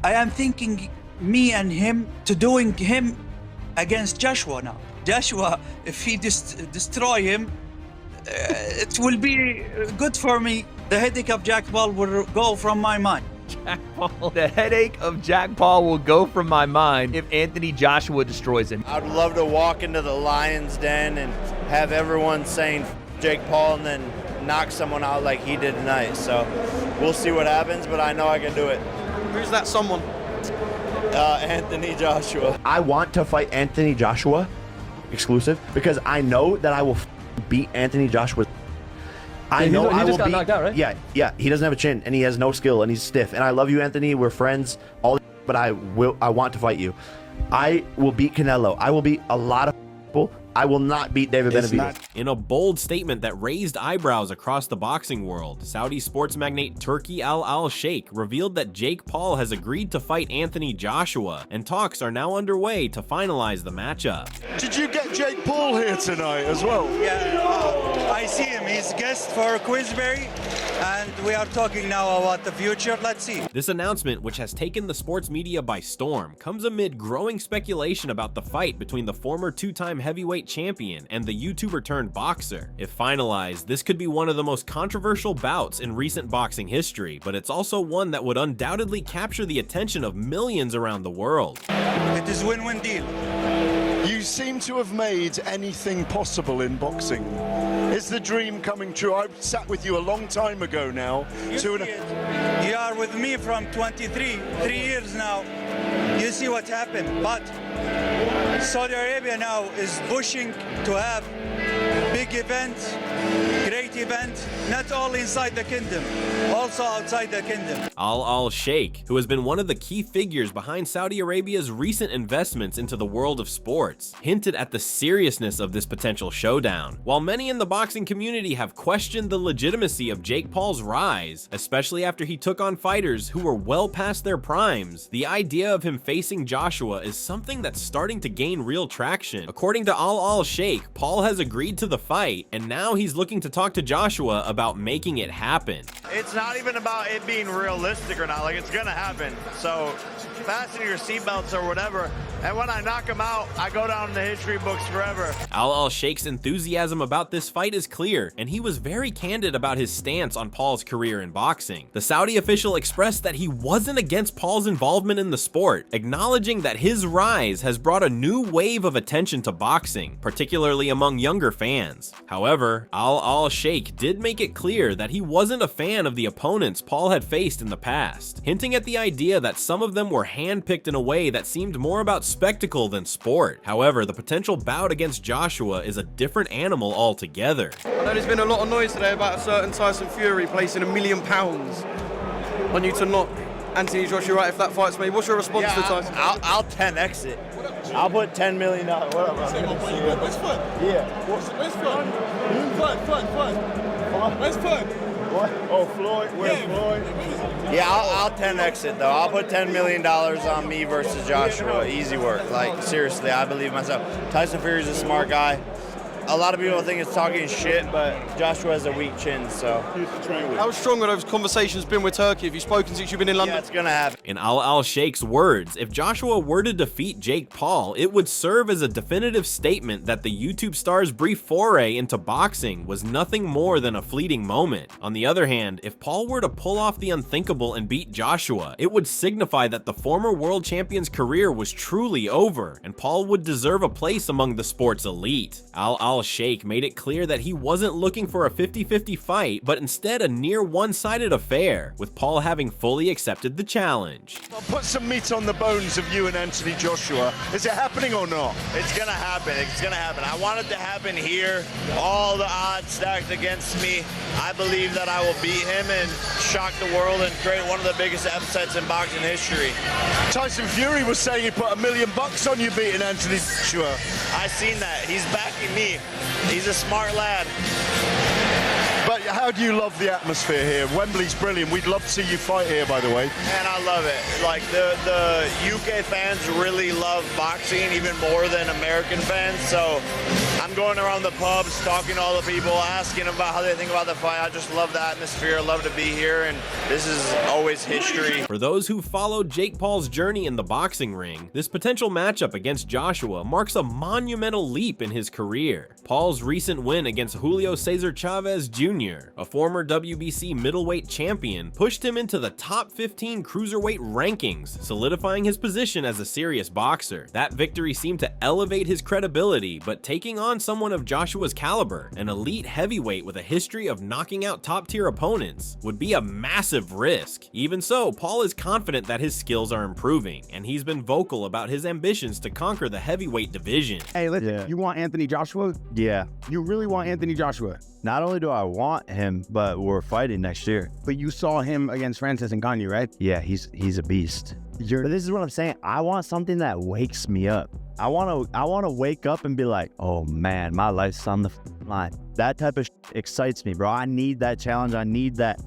I am thinking me and him to doing him against Joshua now. Joshua, if he destroy him, it will be good for me. The headache of Jack Paul will go from my mind. Jack Paul. The headache of Jack Paul will go from my mind if Anthony Joshua destroys him. I'd love to walk into the Lion's Den and have everyone saying Jake Paul and then knock someone out like he did tonight. So we'll see what happens, but I know I can do it. Who's that someone? Anthony Joshua. I want to fight Anthony Joshua exclusive because I know that I will beat Anthony Joshua. I know I will beat. Knocked out, right? Yeah. He doesn't have a chin and he has no skill and he's stiff. And I love you, Anthony. We're friends. But I want to fight you. I will beat Canelo. I will beat a lot of people. I will not beat David Benavidez. In a bold statement that raised eyebrows across the boxing world, Saudi sports magnate Turki Alalshikh revealed that Jake Paul has agreed to fight Anthony Joshua, and talks are now underway to finalize the matchup. Did you get Jake Paul here tonight as well? Yeah, I see him. He's guest for Queensberry, and we are talking now about the future. Let's see. This announcement, which has taken the sports media by storm, comes amid growing speculation about the fight between the former two-time heavyweight champion and the YouTuber turned boxer. If finalized, this could be one of the most controversial bouts in recent boxing history, but it's also one that would undoubtedly capture the attention of millions around the world. It is win-win deal. You seem to have made anything possible in boxing. Is the dream coming true? I sat with you a long time ago now. You are with me from 3 years now. You see what happened, but Saudi Arabia now is pushing to have big events, great event, not only inside the kingdom, also outside the kingdom. Alalshikh, who has been one of the key figures behind Saudi Arabia's recent investments into the world of sports, hinted at the seriousness of this potential showdown. While many in the boxing community have questioned the legitimacy of Jake Paul's rise, especially after he took on fighters who were well past their primes, the idea of him facing Joshua is something that's starting to gain real traction. According to Alalshikh, Paul has agreed to the fight, and now he's looking to talk to Joshua about making it happen. It's not even about it being realistic or not. Like, it's gonna happen. So fasten your seatbelts or whatever. And when I knock him out, I go down in the history books forever. Alalshikh's enthusiasm about this fight is clear, and he was very candid about his stance on Paul's career in boxing. The Saudi official expressed that he wasn't against Paul's involvement in the sport, acknowledging that his rise has brought a new wave of attention to boxing, particularly among younger fans. However, Alalshikh did make it clear that he wasn't a fan of the opponents Paul had faced in the past, hinting at the idea that some of them were handpicked in a way that seemed more about spectacle than sport. However, the potential bout against Joshua is a different animal altogether. I know there's been a lot of noise today about a certain Tyson Fury placing £1 million on you to knock Anthony Joshua out if that fight's made. What's your response to Tyson? I'll 10x it. I'll put $10 million. Whatever. Where's Fun? Yeah. Where's Fun? Where's Fun? What? Oh, Floyd. Where's Floyd? Yeah, I'll 10x it though. I'll put $10 million on me versus Joshua. Easy work. Like, seriously, I believe myself. Tyson Fury's a smart guy. A lot of people think it's talking shit, but Joshua has a weak chin, so. How strong have those conversations been with Turkey? Have you spoken since you've been in London? Yeah, it's gonna happen. In Alalshikh's words, if Joshua were to defeat Jake Paul, it would serve as a definitive statement that the YouTube star's brief foray into boxing was nothing more than a fleeting moment. On the other hand, if Paul were to pull off the unthinkable and beat Joshua, it would signify that the former world champion's career was truly over, and Paul would deserve a place among the sport's elite. Alalshikh made it clear that he wasn't looking for a 50-50 fight, but instead a near one-sided affair, with Paul having fully accepted the challenge. I'll put some meat on the bones of you and Anthony Joshua. Is it happening or not? It's gonna happen. It's gonna happen. I want it to happen here. All the odds stacked against me. I believe that I will beat him and shock the world and create one of the biggest upsets in boxing history. Tyson Fury was saying he put $1 million on you beating Anthony Joshua. I seen that. He's backing me. He's a smart lad. But how do you love the atmosphere here? Wembley's brilliant. We'd love to see you fight here, by the way. Man, I love it. Like, the UK fans really love boxing even more than American fans. So I'm going around the pubs, talking to all the people, asking about how they think about the fight. I just love the atmosphere. I love to be here, and this is always history. For those who followed Jake Paul's journey in the boxing ring, this potential matchup against Joshua marks a monumental leap in his career. Paul's recent win against Julio Cesar Chavez Jr., a former WBC middleweight champion, pushed him into the top 15 cruiserweight rankings, solidifying his position as a serious boxer. That victory seemed to elevate his credibility, but taking on someone of Joshua's caliber, an elite heavyweight with a history of knocking out top-tier opponents, would be a massive risk. Even so, Paul is confident that his skills are improving, and he's been vocal about his ambitions to conquer the heavyweight division. Hey, listen, you want Anthony Joshua? Yeah. You really want Anthony Joshua? Not only do I want him, but we're fighting next year. But you saw him against Francis Ngannou, right? Yeah, he's a beast. But this is what I'm saying. I want something that wakes me up. I want to wake up and be like, oh man, my life's on the line. That type of excites me, bro. I need that challenge. I need that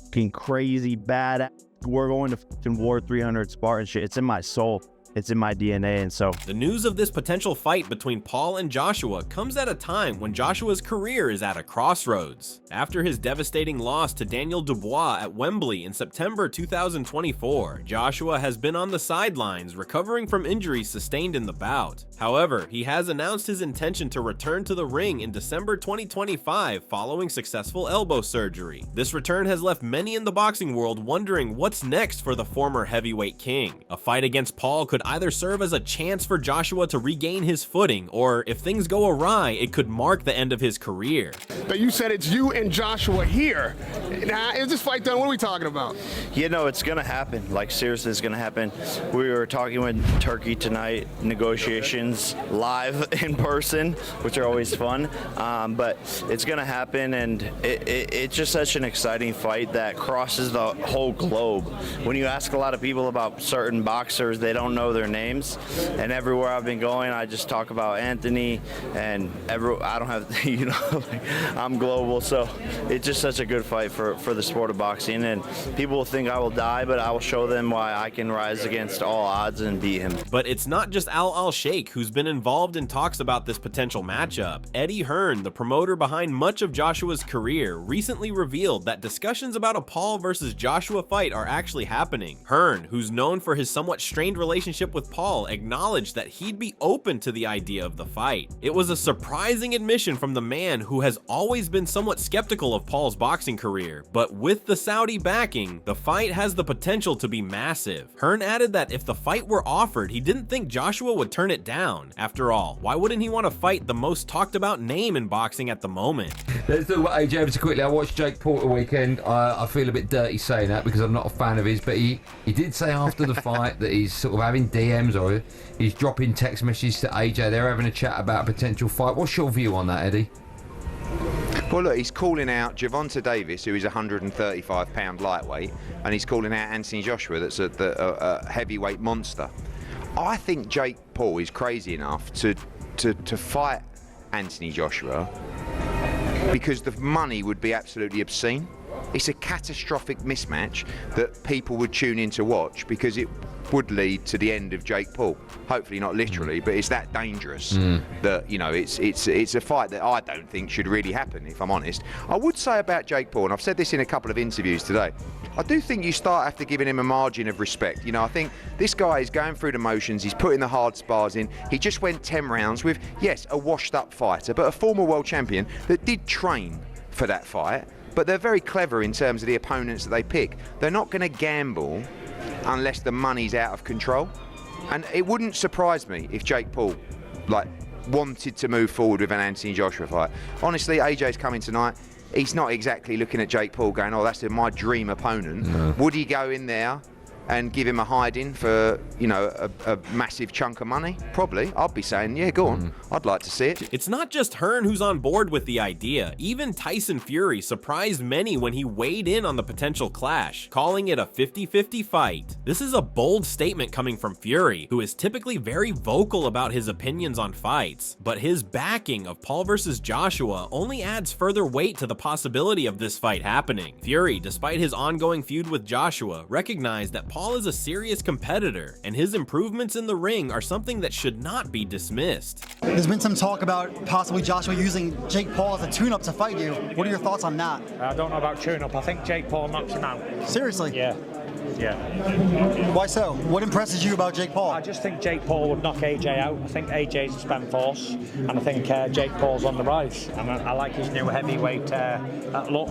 fucking crazy bad. We're going to War 300 Spartan shit. It's in my soul. It's in my DNA, and so... The news of this potential fight between Paul and Joshua comes at a time when Joshua's career is at a crossroads. After his devastating loss to Daniel Dubois at Wembley in September 2024, Joshua has been on the sidelines recovering from injuries sustained in the bout. However, he has announced his intention to return to the ring in December 2025 following successful elbow surgery. This return has left many in the boxing world wondering what's next for the former heavyweight king. A fight against Paul could either serve as a chance for Joshua to regain his footing, or if things go awry, it could mark the end of his career. But you said it's you and Joshua here. Now, is this fight done? What are we talking about? You know, it's going to happen. Like, seriously, it's going to happen. We were talking with Turkey tonight, negotiations live in person, which are always fun. But it's going to happen, and it's just such an exciting fight that crosses the whole globe. When you ask a lot of people about certain boxers, they don't know their names, and everywhere I've been going, I just talk about Anthony, and I don't have, you know, like, I'm global, so it's just such a good fight for the sport of boxing, and people will think I will die, but I will show them why I can rise against all odds and beat him. But it's not just Alalshikh who's been involved in talks about this potential matchup. Eddie Hearn, the promoter behind much of Joshua's career, recently revealed that discussions about a Paul versus Joshua fight are actually happening. Hearn, who's known for his somewhat strained relationship with Paul, acknowledged that he'd be open to the idea of the fight. It was a surprising admission from the man who has always been somewhat skeptical of Paul's boxing career, but with the Saudi backing, the fight has the potential to be massive. Hearn added that if the fight were offered, he didn't think Joshua would turn it down. After all, why wouldn't he want to fight the most talked about name in boxing at the moment? Let's talk about AJ ever so quickly. I watched Jake Paul the weekend. I feel a bit dirty saying that because I'm not a fan of his, but he did say after the fight that he's sort of having DMs or he's dropping text messages to AJ. They're having a chat about a potential fight. What's your view on that, Eddie? Well, look, he's calling out Gervonta Davis, who is a 135-pound lightweight, and he's calling out Anthony Joshua, that's a heavyweight monster. I think Jake Paul is crazy enough to fight Anthony Joshua because the money would be absolutely obscene. It's a catastrophic mismatch that people would tune in to watch because it would lead to the end of Jake Paul. Hopefully not literally, but it's that dangerous that, you know, it's a fight that I don't think should really happen, if I'm honest. I would say about Jake Paul, and I've said this in a couple of interviews today, I do think you start after giving him a margin of respect. You know, I think this guy is going through the motions, he's putting the hard spars in, he just went 10 rounds with, yes, a washed up fighter, but a former world champion that did train for that fight. But they're very clever in terms of the opponents that they pick. They're not going to gamble unless the money's out of control. And it wouldn't surprise me if Jake Paul, wanted to move forward with an Anthony Joshua fight. Honestly, AJ's coming tonight. He's not exactly looking at Jake Paul going, oh, that's my dream opponent. No. Would he go in there and give him a hiding for, you know, a massive chunk of money? Probably. I'd be saying, yeah, go on. I'd like to see it. It's not just Hearn who's on board with the idea. Even Tyson Fury surprised many when he weighed in on the potential clash, calling it a 50-50 fight. This is a bold statement coming from Fury, who is typically very vocal about his opinions on fights, but his backing of Paul versus Joshua only adds further weight to the possibility of this fight happening. Fury, despite his ongoing feud with Joshua, recognized that Paul is a serious competitor, and his improvements in the ring are something that should not be dismissed. There's been some talk about possibly Joshua using Jake Paul as a tune-up to fight you. What are your thoughts on that? I don't know about tune-up. I think Jake Paul knocks him out. Seriously? Yeah. Yeah. Why so? What impresses you about Jake Paul? I just think Jake Paul would knock AJ out. I think AJ's a spent force, and I think Jake Paul's on the rise. And I like his new heavyweight look.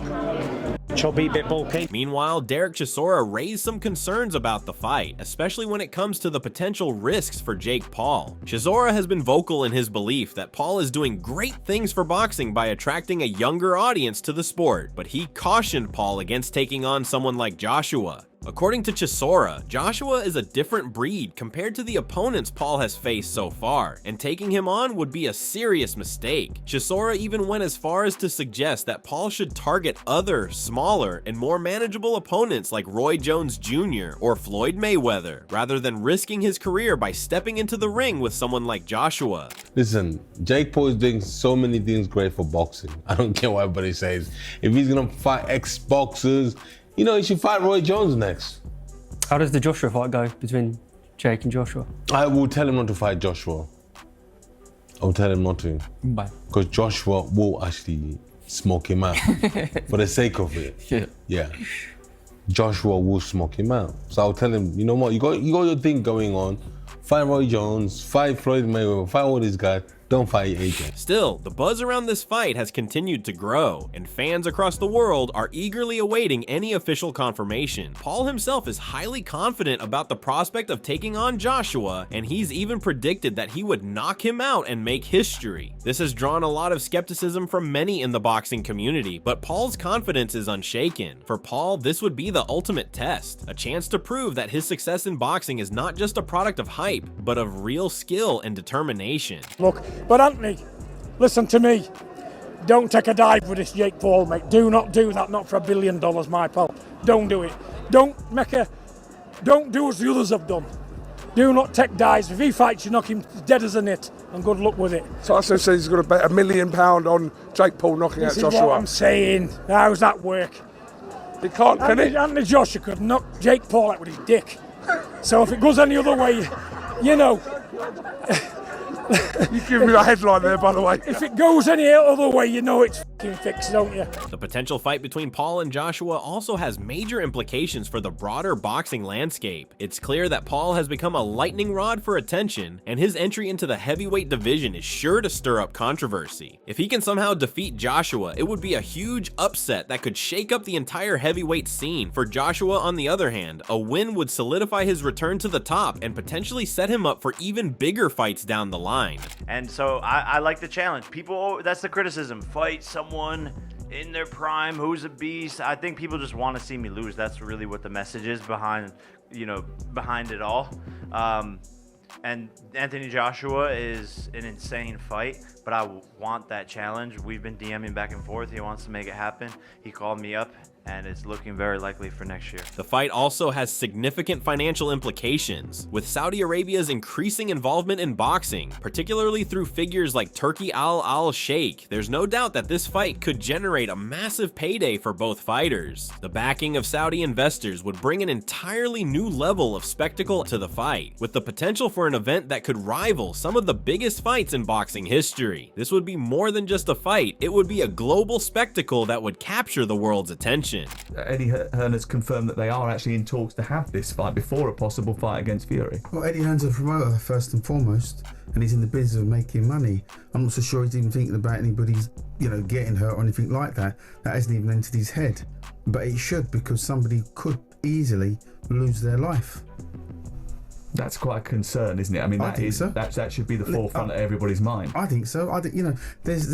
Chubby, bit bulky. Meanwhile, Derek Chisora raised some concerns about the fight, especially when it comes to the potential risks for Jake Paul. Chisora has been vocal in his belief that Paul is doing great things for boxing by attracting a younger audience to the sport, but he cautioned Paul against taking on someone like Joshua. According to Chisora, Joshua is a different breed compared to the opponents Paul has faced so far, and taking him on would be a serious mistake. Chisora even went as far as to suggest that Paul should target other, smaller, and more manageable opponents like Roy Jones Jr. or Floyd Mayweather, rather than risking his career by stepping into the ring with someone like Joshua. Listen, Jake Paul is doing so many things great for boxing. I don't care what everybody says. If he's gonna fight ex-boxers, you know, he should fight Roy Jones next. How does the Joshua fight go between Jake and Joshua? I will tell him not to fight Joshua. I'll tell him not to. Why? Because Joshua will actually smoke him out for the sake of it. Yeah. Yeah. Joshua will smoke him out. So I'll tell him, you know what, you got your thing going on. Fight Roy Jones, fight Floyd Mayweather, fight all these guys. Don't fight AJ. Still, the buzz around this fight has continued to grow, and fans across the world are eagerly awaiting any official confirmation. Paul himself is highly confident about the prospect of taking on Joshua, and he's even predicted that he would knock him out and make history. This has drawn a lot of skepticism from many in the boxing community, but Paul's confidence is unshaken. For Paul, this would be the ultimate test, a chance to prove that his success in boxing is not just a product of hype, but of real skill and determination. Look, but Anthony, listen to me. Don't take a dive with this Jake Paul, mate. Do not do that, not for $1 billion, my pal. Don't do it. Don't do as the others have done. Do not take dives. If he fights you, knock him dead as a nit, and good luck with it. Tyson says he's going to bet £1 million on Jake Paul knocking out Joshua. This is what I'm saying. How's that work? He can't, can he? Anthony Joshua could knock Jake Paul out with his dick. So if it goes any other way, you know... You give me a headline there, by the way. If it goes any other way, you know it's f***ing fixed, don't you? The potential fight between Paul and Joshua also has major implications for the broader boxing landscape. It's clear that Paul has become a lightning rod for attention, and his entry into the heavyweight division is sure to stir up controversy. If he can somehow defeat Joshua, it would be a huge upset that could shake up the entire heavyweight scene. For Joshua, on the other hand, a win would solidify his return to the top and potentially set him up for even bigger fights down the line. And so I like the challenge. People, that's the criticism. Fight someone in their prime who's a beast. I think people just want to see me lose. That's really what the message is behind it all. And Anthony Joshua is an insane fight, but I want that challenge. We've been DMing back and forth. He wants to make it happen. He called me up, and it's looking very likely for next year. The fight also has significant financial implications, with Saudi Arabia's increasing involvement in boxing, particularly through figures like Turki Alalshikh. There's no doubt that this fight could generate a massive payday for both fighters. The backing of Saudi investors would bring an entirely new level of spectacle to the fight, with the potential for an event that could rival some of the biggest fights in boxing history. This would be more than just a fight, it would be a global spectacle that would capture the world's attention. Eddie Hearn has confirmed that they are actually in talks to have this fight before a possible fight against Fury. Well, Eddie Hearn's a promoter first and foremost, and he's in the business of making money. I'm not so sure he's even thinking about anybody's, getting hurt or anything like that. That hasn't even entered his head. But it should, because somebody could easily lose their life. That's quite a concern, isn't it? I mean, that should be the forefront of everybody's mind. I think so. There's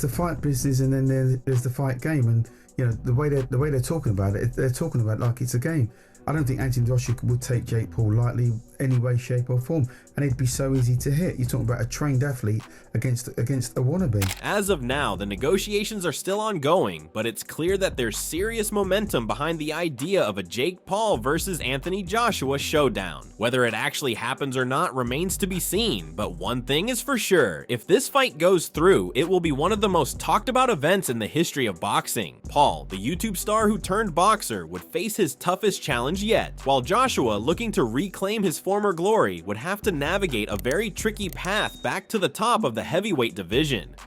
the fight business, and then there's the fight game, and You know, the way they're talking about it, they're talking about it like it's a game. I don't think Anthony Joshua would take Jake Paul lightly, any way, shape or form, and it'd be so easy to hit. You're talking about a trained athlete against a wannabe. As of now, the negotiations are still ongoing, but it's clear that there's serious momentum behind the idea of a Jake Paul versus Anthony Joshua showdown. Whether it actually happens or not remains to be seen, but one thing is for sure, if this fight goes through, it will be one of the most talked about events in the history of boxing. Paul, the YouTube star who turned boxer, would face his toughest challenge yet, while Joshua, looking to reclaim his former glory, would have to navigate a very tricky path back to the top of the heavyweight division.